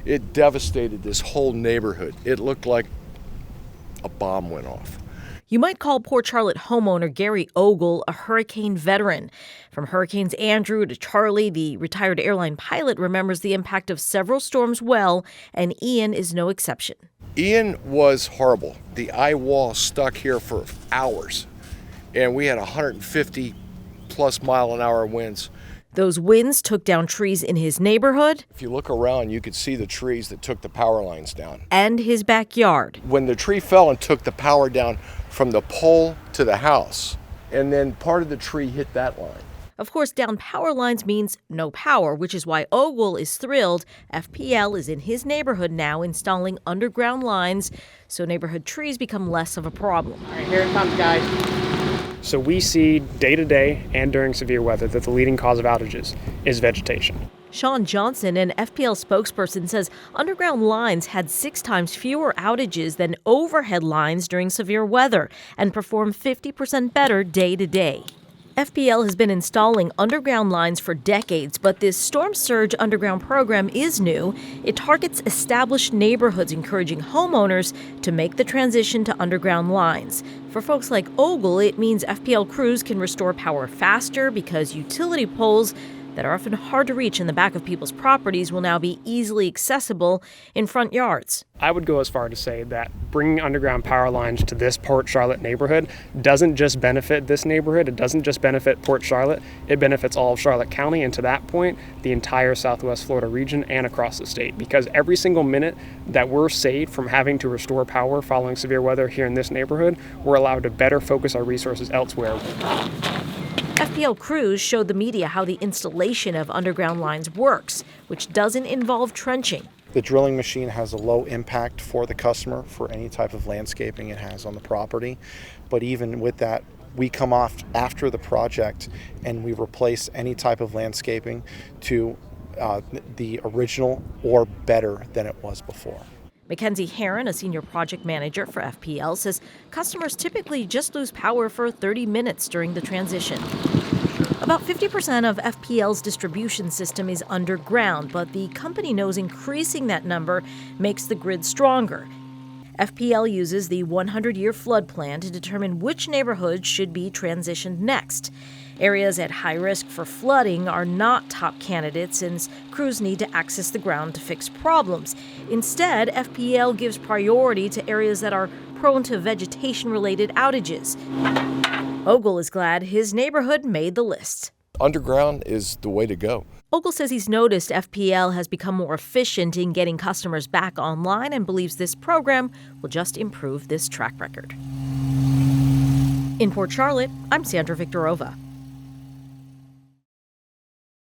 It devastated this whole neighborhood. It looked like a bomb went off. You might call Port Charlotte homeowner Gary Ogle a hurricane veteran. From Hurricanes Andrew to Charlie, the retired airline pilot remembers the impact of several storms well, and Ian is no exception. Ian was horrible. The eye wall stuck here for hours, and we had 150 plus mile an hour winds. Those winds took down trees in his neighborhood. If you look around, you could see the trees that took the power lines down. And his backyard. When the tree fell and took the power down from the pole to the house, and then part of the tree hit that line. Of course, down power lines means no power, which is why Ogle is thrilled FPL is in his neighborhood now installing underground lines so neighborhood trees become less of a problem. All right, here it comes, guys. So we see day to day and during severe weather that the leading cause of outages is vegetation. Sean Johnson, an FPL spokesperson, says underground lines had 6 times fewer outages than overhead lines during severe weather and perform 50% better day to day. FPL has been installing underground lines for decades, but this storm surge underground program is new. It targets established neighborhoods, encouraging homeowners to make the transition to underground lines. For folks like Ogle, it means FPL crews can restore power faster because utility poles that are often hard to reach in the back of people's properties will now be easily accessible in front yards. I would go as far to say that bringing underground power lines to this Port Charlotte neighborhood doesn't just benefit this neighborhood, it doesn't just benefit Port Charlotte, it benefits all of Charlotte County, and to that point, the entire Southwest Florida region and across the state. Because every single minute that we're saved from having to restore power following severe weather here in this neighborhood, we're allowed to better focus our resources elsewhere. FPL crews showed the media how the installation of underground lines works, which doesn't involve trenching. The drilling machine has a low impact for the customer for any type of landscaping it has on the property. But even with that, we come off after the project and we replace any type of landscaping to the original or better than it was before. Mackenzie Heron, a senior project manager for FPL, says customers typically just lose power for 30 minutes during the transition. About 50% of FPL's distribution system is underground, but the company knows increasing that number makes the grid stronger. FPL uses the 100-year flood plan to determine which neighborhoods should be transitioned next. Areas at high risk for flooding are not top candidates since crews need to access the ground to fix problems. Instead, FPL gives priority to areas that are prone to vegetation-related outages. Ogle is glad his neighborhood made the list. Underground is the way to go. Ogle says he's noticed FPL has become more efficient in getting customers back online and believes this program will just improve this track record. In Port Charlotte, I'm Sandra Viktorova.